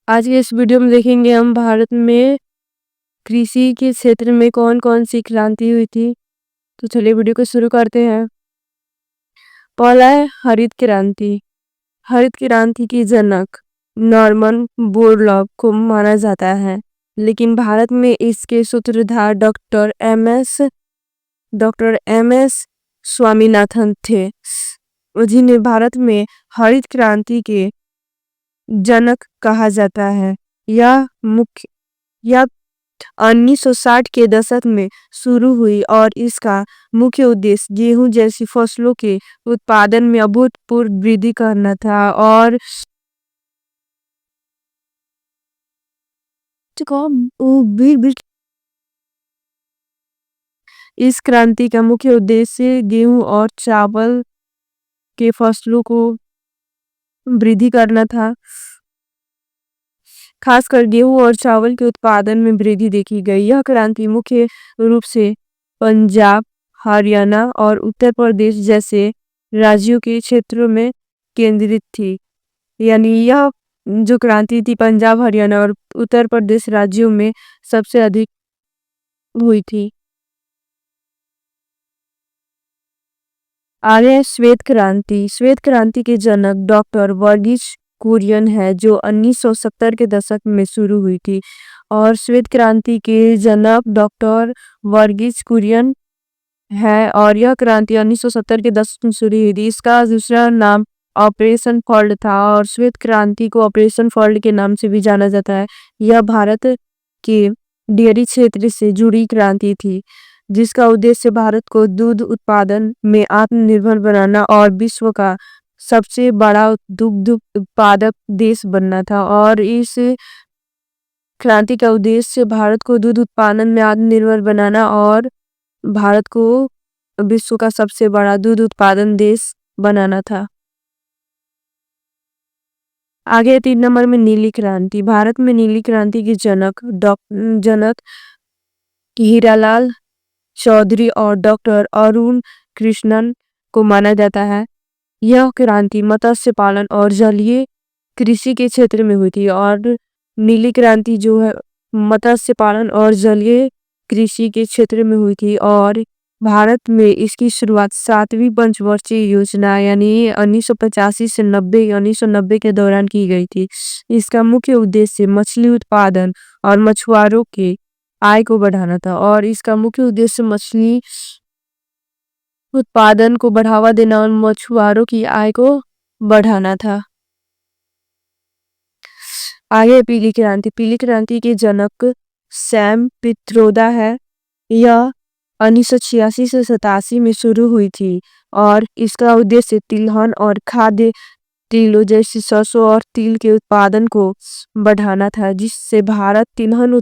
आज के इस वीडियो में देखेंगे हम भारत में कृषि के क्षेत्र में कौन-कौन सी क्रांति हुई थी। तो चलिए वीडियो को शुरू करते हैं। पहला है हरित क्रांति। हरित क्रांति की जनक नॉर्मन बोरलॉग को माना जाता है, लेकिन भारत में इसके सूत्रधार डॉक्टर एम एस स्वामीनाथन थे, जिन्हें भारत में हरित क्रांति के जनक कहा जाता है। यह 1960 के दशक में शुरू हुई और इसका मुख्य उद्देश्य गेहूं जैसी फसलों के उत्पादन में अभूतपूर्व वृद्धि करना था। और इस क्रांति का मुख्य उद्देश्य गेहूं और चावल के फसलों को वृद्धि करना था। खासकर गेहूं और चावल के उत्पादन में वृद्धि देखी गई। यह क्रांति मुख्य रूप से पंजाब, हरियाणा और उत्तर प्रदेश जैसे राज्यों के क्षेत्रों में केंद्रित थी। यानी यह जो क्रांति थी पंजाब, हरियाणा और उत्तर प्रदेश राज्यों में सबसे अधिक हुई थी। आगे श्वेत क्रांति। श्वेत क्रांति के जनक डॉक्टर वर्गीज कुरियन है, जो 1970 के दशक में शुरू हुई थी। और श्वेत क्रांति के जनक डॉक्टर वर्गीज कुरियन है और यह क्रांति 1970 के दशक में शुरू हुई थी। इसका दूसरा नाम ऑपरेशन फॉल्ट था और श्वेत क्रांति को ऑपरेशन फॉल्ट के नाम से भी जाना जाता है। यह भारत के डेयरी क्षेत्र से जुड़ी क्रांति थी, जिसका उद्देश्य भारत को दूध उत्पादन में आत्मनिर्भर बनाना और विश्व का सबसे बड़ा दुग्ध उत्पादक देश बनना था। और इस क्रांति का उद्देश्य भारत को दूध उत्पादन में आत्मनिर्भर बनाना और भारत को विश्व का सबसे बड़ा दूध उत्पादन देश बनाना था। आगे 3 नंबर में नीली क्रांति। भारत में नीली क्रांति के जनक हीरालाल चौधरी और डॉक्टर अरुण कृष्णन को माना जाता है। यह क्रांति मत्स्य पालन और जलीय कृषि के क्षेत्र में हुई थी। और नीली क्रांति जो है मत्स्य पालन और जलीय कृषि के क्षेत्र में हुई थी और भारत में इसकी शुरुआत 7वीं पंचवर्षीय योजना यानी 1985 से 1990 के दौरान की गई थी। इसका मुख्य उद्देश्य मछली उत्पादन और मछुआरों के आय को बढ़ाना था। और इसका मुख्य उद्देश्य मछली उत्पादन को बढ़ावा देना और मछुआरों की आय को बढ़ाना था। आगे पीली क्रांति। पीली क्रांति के जनक सैम पित्रोदा है। यह 1986 से 87 में शुरू हुई थी और इसका उद्देश्य तिलहन और खाद्य तेलों जैसी सरसों और तिल के उत्पादन को बढ़ाना था, जिससे भारत तिलहन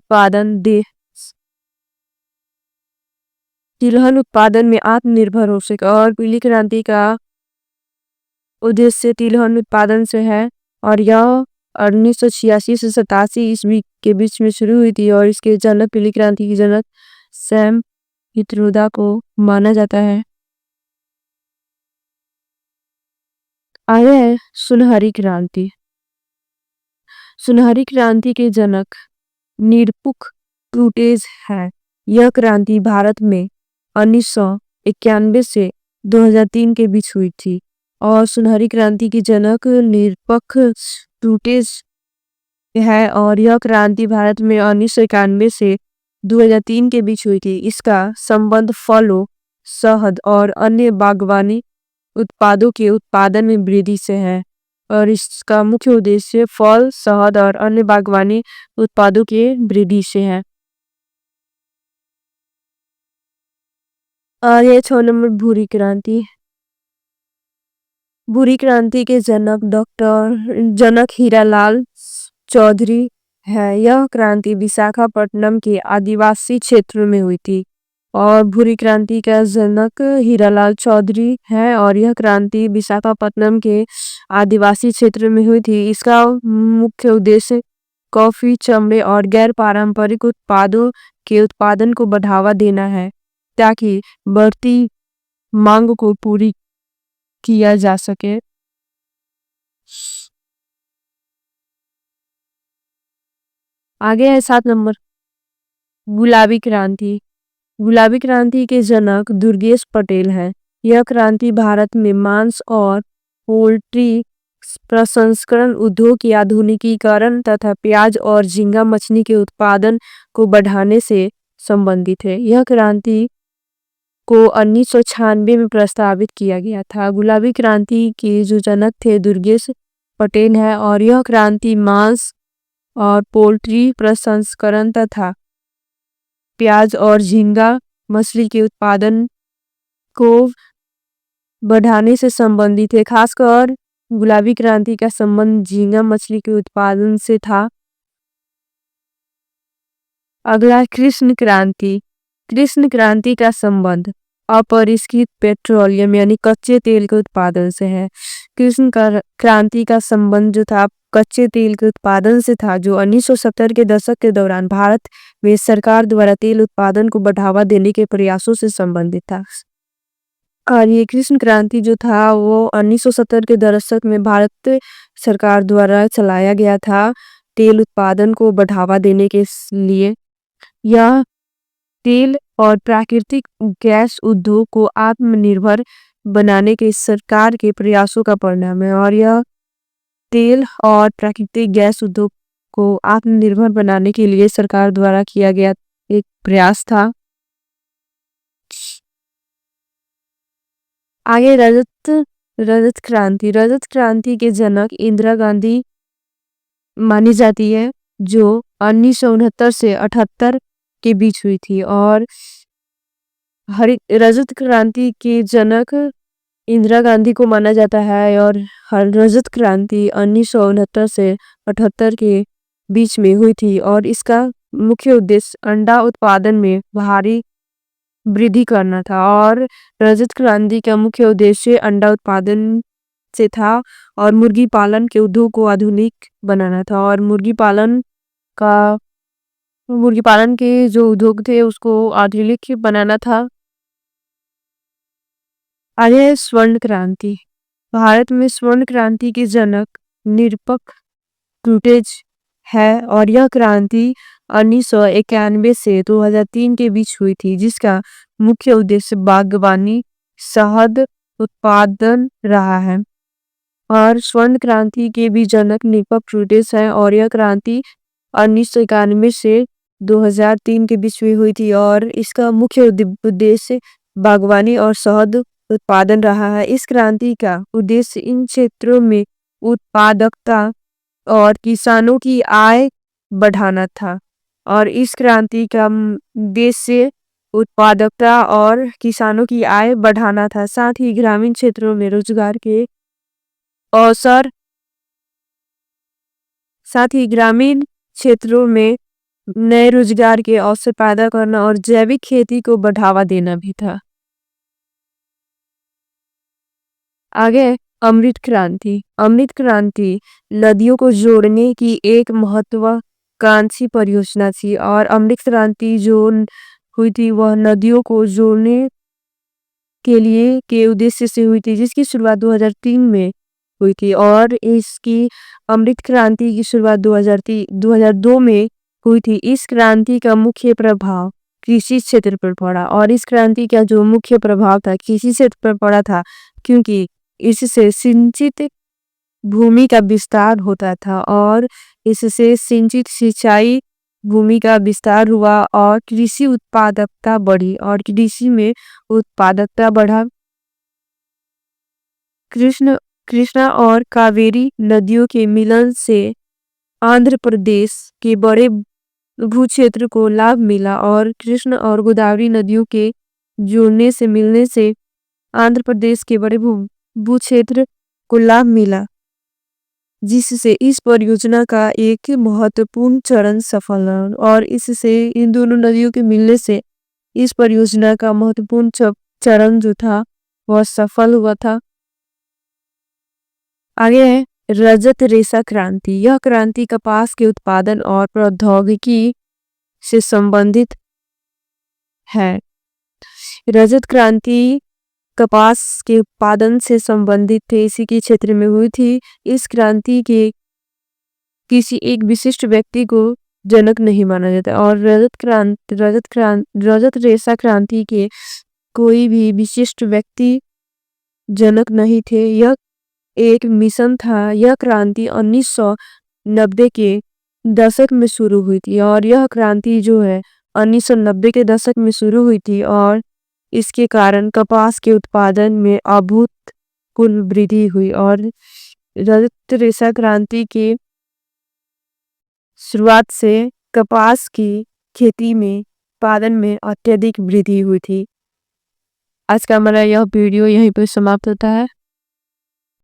उत्पादन में आत्मनिर्भर हो सके। और पीली क्रांति का उद्देश्य तिलहन उत्पादन से है और यह 1986 से 87 ईस्वी के बीच में शुरू हुई थी और इसके जनक पीली क्रांति के जनक सैम पित्रोदा को माना जाता है। आगे है सुनहरी क्रांति। सुनहरी क्रांति के जनक निरपुख टूटेज है। यह क्रांति भारत में 1991 से 2003 के बीच हुई थी और सुनहरी क्रांति के जनक निरपख टूटेज है और यह क्रांति भारत में 1991 से 2003 के बीच हुई थी। इसका संबंध फलों, शहद और अन्य बागवानी उत्पादों के उत्पादन में वृद्धि से है और इसका मुख्य उद्देश्य फल, शहद और अन्य बागवानी उत्पादों के वृद्धि से है। और ये 6 नंबर भूरी क्रांति। भूरी क्रांति के जनक हीरालाल चौधरी है। यह क्रांति विशाखापट्टनम के आदिवासी क्षेत्र में हुई थी और भूरी क्रांति का जनक हीरालाल चौधरी है और यह क्रांति विशाखापट्टनम के आदिवासी क्षेत्र में हुई थी। इसका मुख्य उद्देश्य कॉफी, चमड़े और गैर पारंपरिक उत्पादों के उत्पादन को बढ़ावा देना है, ताकि बढ़ती मांग को पूरी किया जा सके। आगे है 7 नंबर, गुलाबी क्रांति। गुलाबी क्रांति के जनक दुर्गेश पटेल हैं। यह क्रांति भारत में मांस और पोल्ट्री प्रसंस्करण उद्योग की आधुनिकीकरण तथा प्याज और झींगा मछली के उत्पादन को बढ़ाने से संबंधित है। यह क्रांति को 1996 में प्रस्तावित किया गया था। गुलाबी क्रांति के जो जनक थे दुर्गेश पटेल है और यह क्रांति मांस और पोल्ट्री प्रसंस्करण तथा प्याज और झींगा मछली के उत्पादन को बढ़ाने से संबंधित है। खासकर गुलाबी क्रांति का संबंध झींगा मछली के उत्पादन से था। अगला कृष्ण क्रांति। कृष्ण क्रांति का संबंध अपरिष्कृत पेट्रोलियम यानी कच्चे तेल के उत्पादन से है। कृष्ण क्रांति का संबंध जो था कच्चे तेल के उत्पादन से था, जो 1970 के दशक के दौरान भारत में सरकार द्वारा तेल उत्पादन को बढ़ावा देने के प्रयासों से संबंधित था। और ये कृष्ण क्रांति जो था वो 1970 के दशक में भारत सरकार द्वारा चलाया गया था तेल उत्पादन को बढ़ावा देने के लिए। यह तेल और प्राकृतिक गैस उद्योग को आत्मनिर्भर बनाने के सरकार के प्रयासों का परिणाम है। और यह तेल और प्राकृतिक गैस उद्योग को आत्मनिर्भर बनाने के लिए सरकार द्वारा किया गया एक प्रयास था। आगे रजत क्रांति। रजत क्रांति के जनक इंदिरा गांधी मानी जाती है, जो 1969 से 78 के बीच हुई थी। और रजत क्रांति के जनक इंदिरा गांधी को माना जाता है। और रजत क्रांति 1969 से 78 के बीच में हुई थी और इसका मुख्य उद्देश्य अंडा उत्पादन में भारी वृद्धि करना था। और रजत क्रांति का मुख्य उद्देश्य अंडा उत्पादन से था और मुर्गी पालन के उद्योग को आधुनिक बनाना था। और मुर्गी पालन के जो उद्योग थे उसको आधुनिक बनाना था। आगे स्वर्ण क्रांति। भारत में स्वर्ण क्रांति के जनक निरपक ट्रूटेज है और यह क्रांति 1991 से 2003 के बीच हुई थी, जिसका मुख्य उद्देश्य बागवानी शहद उत्पादन रहा है। और स्वर्ण क्रांति के भी जनक निरपक ट्रूटेज है और यह क्रांति 1991 से 2003 के बीच में हुई थी और इसका मुख्य उद्देश्य बागवानी और शहद उत्पादन रहा है। इस क्रांति का उद्देश्य इन क्षेत्रों में उत्पादकता और किसानों की आय बढ़ाना था। और इस क्रांति का उद्देश्य उत्पादकता और किसानों की आय बढ़ाना था, साथ ही ग्रामीण क्षेत्रों में रोजगार के अवसर नए रोजगार के अवसर पैदा करना और जैविक खेती को बढ़ावा देना भी था। आगे अमृत क्रांति। अमृत क्रांति नदियों को जोड़ने की एक महत्वाकांक्षी परियोजना थी और अमृत क्रांति जो हुई थी वह नदियों को जोड़ने के लिए के उद्देश्य से हुई थी, जिसकी शुरुआत 2003 में हुई थी। और इसकी अमृत क्रांति की शुरुआत 2002 में हुई थी। इस क्रांति का मुख्य प्रभाव कृषि क्षेत्र पर पड़ा और इस क्रांति का जो मुख्य प्रभाव था कृषि क्षेत्र पर पड़ा था, क्योंकि इससे सिंचित भूमि का विस्तार होता था और इससे सिंचित सिंचाई भूमि का विस्तार हुआ और कृषि उत्पादकता बढ़ी और कृषि में उत्पादकता बढ़ा। कृष्णा और कावेरी नदियों के मिलन से आंध्र प्रदेश के बड़े भूक्षेत्र को लाभ मिला और कृष्ण और गोदावरी नदियों के जुड़ने से मिलने से आंध्र प्रदेश के बड़े भूक्षेत्र को लाभ मिला, जिससे इस परियोजना का एक महत्वपूर्ण चरण सफल रहा। और इससे इन दोनों नदियों के मिलने से इस परियोजना का महत्वपूर्ण चरण जो था वह सफल हुआ था। आगे है रजत रेशा क्रांति। यह क्रांति कपास के उत्पादन और प्रौद्योगिकी से संबंधित है। रजत क्रांति कपास के उत्पादन से संबंधित थे, इसी के क्षेत्र में हुई थी। इस क्रांति के किसी एक विशिष्ट व्यक्ति को जनक नहीं माना जाता। और रजत रेशा क्रांति के कोई भी विशिष्ट व्यक्ति जनक नहीं थे। यह एक मिशन था। यह क्रांति 1990 के दशक में शुरू हुई थी और यह क्रांति जो है 1990 के दशक में शुरू हुई थी और इसके कारण कपास के उत्पादन में अभूतपूर्व वृद्धि हुई और रजत रेशा क्रांति के शुरुआत से कपास की खेती में उत्पादन में अत्यधिक वृद्धि हुई थी। आज का हमारा यह वीडियो यहीं पर समाप्त होता है।